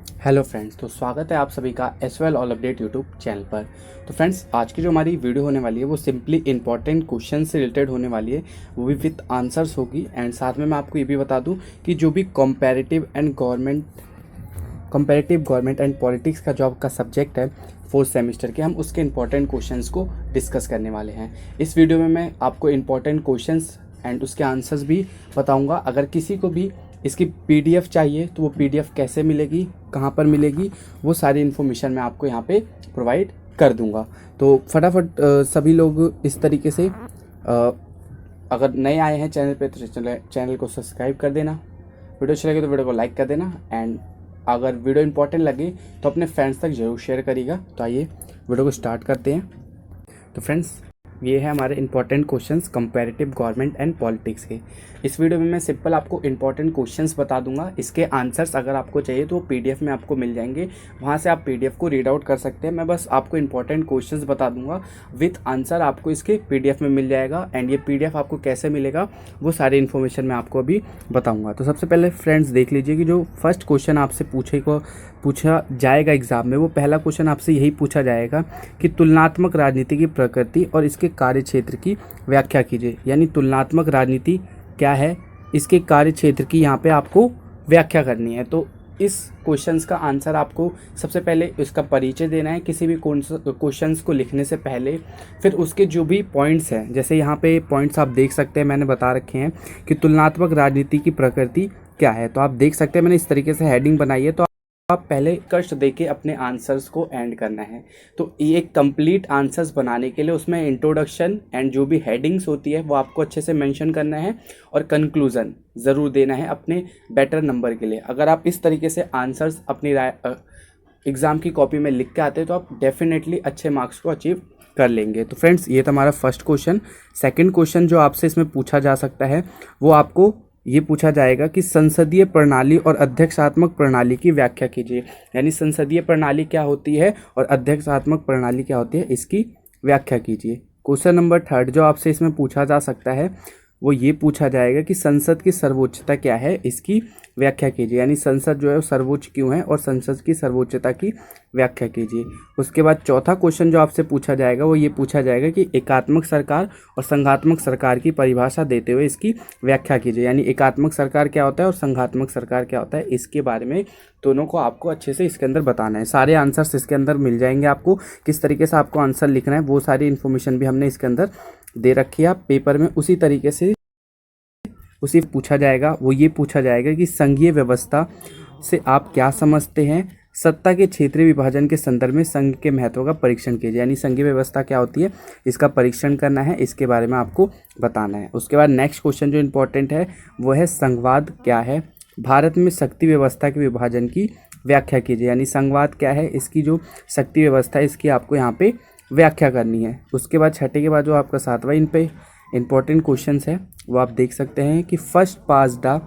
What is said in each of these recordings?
Hello friends, तो स्वागत है आप सभी का as well all update YouTube channel पर। तो फ्रेंड्स, आज की जो हमारी वीडियो होने वाली है वो सिंपली इंपॉर्टेंट क्वेश्चन से रिलेटेड होने वाली है, वो भी विथ आंसर्स होगी। एंड साथ में मैं आपको ये भी बता दूं कि जो भी कंपैरेटिव गवर्नमेंट एंड पॉलिटिक्स का जो आपका सब्जेक्ट है फोर्थ सेमेस्टर के, हम उसके इंपॉर्टेंट क्वेश्चंस को डिस्कस करने वाले हैं। इस वीडियो में मैं आपको इंपॉर्टेंट क्वेश्चंस एंड उसके आंसर्स भी बताऊंगा। अगर किसी को भी इसकी पीडीएफ चाहिए तो वो पीडीएफ कैसे मिलेगी, कहाँ पर मिलेगी, वो सारी इन्फॉर्मेशन मैं आपको यहाँ पे प्रोवाइड कर दूंगा। तो फटाफट सभी लोग इस तरीके से अगर नए आए हैं चैनल पे तो चैनल को सब्सक्राइब कर देना, वीडियो अच्छी लगे तो वीडियो को लाइक कर देना। एंड अगर वीडियो इंपॉर्टेंट लगे तो अपने फ्रेंड्स तक जरूर शेयर करिएगा। तो आइए वीडियो को स्टार्ट करते हैं। तो फ्रेंड्स, ये है हमारे important questions comparative government and politics के। इस वीडियो में मैं सिंपल आपको इंपॉर्टेंट क्वेश्चंस बता दूंगा। इसके आंसर्स अगर आपको चाहिए तो पीडीएफ में आपको मिल जाएंगे, वहां से आप पीडीएफ को रीड आउट कर सकते हैं। मैं बस आपको इंपॉर्टेंट क्वेश्चंस बता दूंगा, विथ आंसर आपको इसके पीडीएफ में मिल जाएगा। एंड ये पीडीएफ आपको कैसे मिलेगा वो सारी इन्फॉर्मेशन मैं आपको अभी बताऊँगा। तो सबसे पहले फ्रेंड्स देख लीजिए कि जो फर्स्ट क्वेश्चन आपसे पूछा जाएगा एग्जाम में, वो पहला क्वेश्चन आपसे यही पूछा जाएगा कि तुलनात्मक राजनीति की प्रकृति और इसके कार्य क्षेत्र की व्याख्या कीजिए। यानी तुलनात्मक राजनीति क्या है, इसके कार्य क्षेत्र की यहाँ पे आपको व्याख्या करनी है। तो इस क्वेश्चंस का आंसर आपको सबसे पहले इसका परिचय देना है किसी भी क्वेश्चंस को लिखने से पहले। फिर उसके जो भी पॉइंट्स हैं, जैसे यहाँ पे पॉइंट्स आप देख सकते हैं, मैंने बता रखे हैं कि तुलनात्मक राजनीति की प्रकृति क्या है। तो आप देख सकते हैं मैंने इस तरीके से हेडिंग बनाई है। तो आप पहले कष्ट देके अपने आंसर्स को एंड करना है। तो ये एक कंप्लीट आंसर्स बनाने के लिए उसमें इंट्रोडक्शन एंड जो भी हेडिंग्स होती है वो आपको अच्छे से मेंशन करना है, और कंक्लूजन ज़रूर देना है अपने बेटर नंबर के लिए। अगर आप इस तरीके से आंसर्स अपनी एग्ज़ाम की कॉपी में लिख के आते हैं तो आप डेफिनेटली अच्छे मार्क्स को अचीव कर लेंगे। तो फ्रेंड्स, ये था हमारा फर्स्ट क्वेश्चन। सेकेंड क्वेश्चन जो आपसे इसमें पूछा जा सकता है वो आपको ये पूछा जाएगा कि संसदीय प्रणाली और अध्यक्षात्मक प्रणाली की व्याख्या कीजिए। यानी संसदीय प्रणाली क्या होती है और अध्यक्षात्मक प्रणाली क्या होती है, इसकी व्याख्या कीजिए। क्वेश्चन नंबर थर्ड जो आपसे इसमें पूछा जा सकता है वो ये पूछा जाएगा कि संसद की सर्वोच्चता क्या है, इसकी व्याख्या कीजिए। यानी संसद जो है वो सर्वोच्च क्यों है और संसद की सर्वोच्चता की व्याख्या कीजिए। उसके बाद चौथा क्वेश्चन जो आपसे पूछा जाएगा वो ये पूछा जाएगा कि एकात्मक सरकार और संघात्मक सरकार की परिभाषा देते हुए इसकी व्याख्या कीजिए। यानी एकात्मक सरकार क्या होता है और संघात्मक सरकार क्या होता है, इसके बारे में दोनों को आपको अच्छे से इसके अंदर बताना है। सारे आंसर्स इसके अंदर मिल जाएंगे आपको, किस तरीके से आपको आंसर लिखना है वो सारी इन्फॉर्मेशन भी हमने इसके अंदर दे रखी है। आप पेपर में उसी तरीके से उसी पूछा जाएगा। वो ये पूछा जाएगा कि संघीय व्यवस्था से आप क्या समझते हैं, सत्ता के क्षेत्रीय विभाजन के संदर्भ में संघ के महत्व का परीक्षण कीजिए। यानी संघीय व्यवस्था क्या होती है इसका परीक्षण करना है, इसके बारे में आपको बताना है। उसके बाद नेक्स्ट क्वेश्चन जो इंपॉर्टेंट है वो है संघवाद क्या है, भारत में शक्ति व्यवस्था के विभाजन की व्याख्या कीजिए। यानी संघवाद क्या है, इसकी जो शक्ति व्यवस्था है इसकी आपको यहाँ पे व्याख्या करनी है। उसके बाद छठे के बाद जो आपका सातवां इन पे इंपॉर्टेंट क्वेश्चंस है वो आप देख सकते हैं कि first pass the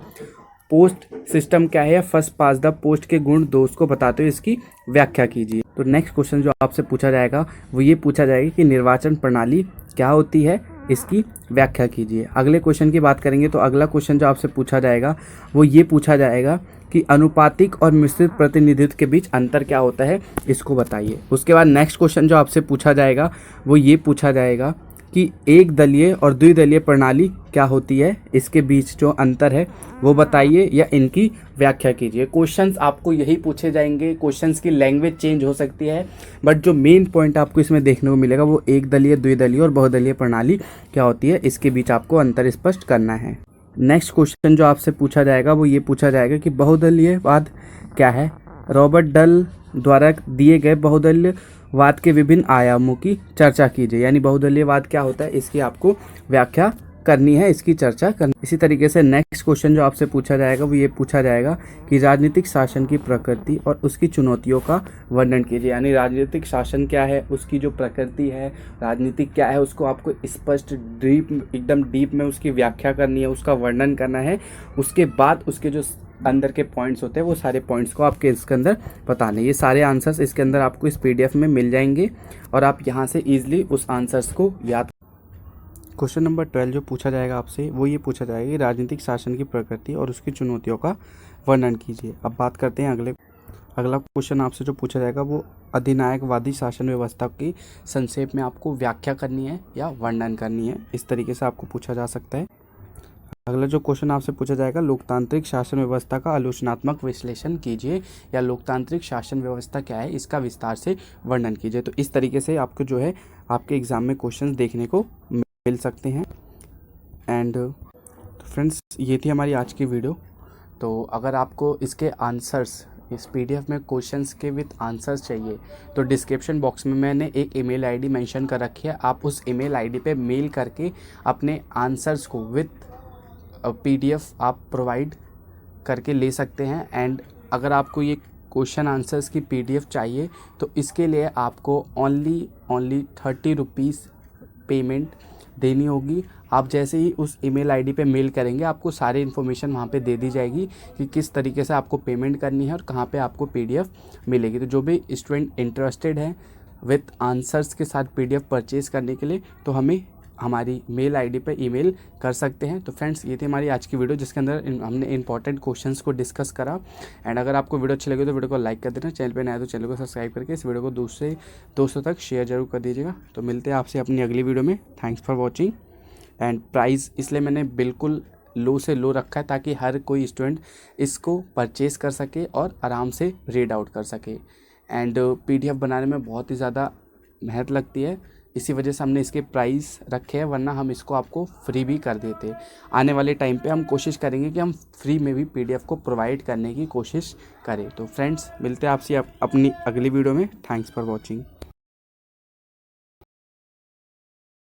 post system क्या है, या फर्स्ट पास द पोस्ट के गुण दोष को बताते हुए इसकी व्याख्या कीजिए। तो नेक्स्ट क्वेश्चन जो आपसे पूछा जाएगा वो ये पूछा जाएगा कि निर्वाचन प्रणाली क्या होती है, इसकी व्याख्या कीजिए। अगले क्वेश्चन की बात करेंगे तो अगला क्वेश्चन जो आपसे पूछा जाएगा वो ये पूछा जाएगा कि अनुपातिक और मिश्रित प्रतिनिधित्व के बीच अंतर क्या होता है, इसको बताइए। उसके बाद नेक्स्ट क्वेश्चन जो आपसे पूछा जाएगा वो ये पूछा जाएगा कि एक दलीय और द्विदलीय प्रणाली क्या होती है, इसके बीच जो अंतर है वो बताइए या इनकी व्याख्या कीजिए। क्वेश्चंस आपको यही पूछे जाएंगे, क्वेश्चंस की लैंग्वेज चेंज हो सकती है, बट जो मेन पॉइंट आपको इसमें देखने को मिलेगा वो एक दलीय, द्विदलीय और बहुदलीय प्रणाली क्या होती है, इसके बीच आपको अंतर स्पष्ट करना है। नेक्स्ट क्वेश्चन जो आपसे पूछा जाएगा वो ये पूछा जाएगा कि बहुदलीयवाद क्या है, रॉबर्ट डल द्वारा दिए गए बहुदलीयवाद के विभिन्न आयामों की चर्चा कीजिए। यानी बहुदलीयवाद क्या होता है इसकी आपको व्याख्या करनी है, इसकी चर्चा करनी। इसी तरीके से नेक्स्ट क्वेश्चन जो आपसे पूछा जाएगा वो ये पूछा जाएगा कि राजनीतिक शासन की प्रकृति और उसकी चुनौतियों का वर्णन कीजिए। यानी राजनीतिक शासन क्या है, उसकी जो प्रकृति है, राजनीतिक क्या है, उसको आपको स्पष्ट एकदम डीप में उसकी व्याख्या करनी है, उसका वर्णन करना है। उसके बाद उसके जो अंदर के पॉइंट्स होते हैं वो सारे पॉइंट्स को आपके इसके अंदर बताने। ये सारे आंसर्स इसके अंदर आपको इस पीडीएफ में मिल जाएंगे और आप यहाँ से ईजिली उस आंसर्स को याद। क्वेश्चन नंबर 12 जो पूछा जाएगा आपसे वो ये पूछा जाएगा कि राजनीतिक शासन की प्रकृति और उसकी चुनौतियों का वर्णन कीजिए। अब बात करते हैं अगला क्वेश्चन आपसे जो पूछा जाएगा वो अधिनायकवादी शासन व्यवस्था की संक्षेप में आपको व्याख्या करनी है या वर्णन करनी है, इस तरीके से आपको पूछा जा सकता है। अगला जो क्वेश्चन आपसे पूछा जाएगा, लोकतांत्रिक शासन व्यवस्था का आलोचनात्मक विश्लेषण कीजिए या लोकतांत्रिक शासन व्यवस्था क्या है इसका विस्तार से वर्णन कीजिए। तो इस तरीके से आपको जो है आपके एग्जाम में क्वेश्चंस देखने को मिल सकते हैं। एंड फ्रेंड्स, ये थी हमारी आज की वीडियो। तो अगर आपको इसके आंसर्स, इस पीडीएफ में क्वेश्चंस के विद आंसर्स चाहिए तो डिस्क्रिप्शन बॉक्स में मैंने एक ईमेल आईडी मेंशन कर रखी है। आप उस ईमेल आईडी पे मेल करके अपने आंसर्स को विद पीडीएफ आप प्रोवाइड करके ले सकते हैं। एंड अगर आपको ये क्वेश्चन आंसर्स की पीडीएफ चाहिए तो इसके लिए आपको ओनली 30 रुपीज़ पेमेंट देनी होगी। आप जैसे ही उस ईमेल आईडी पे मेल करेंगे आपको सारी इन्फॉर्मेशन वहाँ पे दे दी जाएगी कि किस तरीके से आपको पेमेंट करनी है और कहाँ पे आपको पीडीएफ मिलेगी। तो जो भी स्टूडेंट इंटरेस्टेड है विथ आंसर्स के साथ पीडीएफ परचेज़ करने के लिए तो हमें हमारी मेल आईडी पे ईमेल कर सकते हैं। तो फ्रेंड्स, ये थी हमारी आज की वीडियो जिसके अंदर हमने इंपॉर्टेंट क्वेश्चंस को डिस्कस करा। एंड अगर आपको वीडियो अच्छी लगी तो वीडियो को लाइक कर देना, चैनल पे नया तो चैनल को सब्सक्राइब करके इस वीडियो को दूसरे दोस्तों तक शेयर जरूर कर दीजिएगा। तो मिलते हैं आपसे अपनी अगली वीडियो में। Thanks for watching. And price इसलिए मैंने बिल्कुल लो से लो रखा है ताकि हर कोई स्टूडेंट इसको परचेज़ कर सके और आराम से रीड आउट कर सके। एंड पीडीएफ बनाने में बहुत ही ज़्यादा मेहनत लगती है, इसी वजह से हमने इसके प्राइस रखे हैं, वरना हम इसको आपको फ्री भी कर देते। आने वाले टाइम पे हम कोशिश करेंगे कि हम फ्री में भी पीडीएफ को प्रोवाइड करने की कोशिश करें। तो फ्रेंड्स, मिलते हैं आपसे अपनी अगली वीडियो में। Thanks for watching.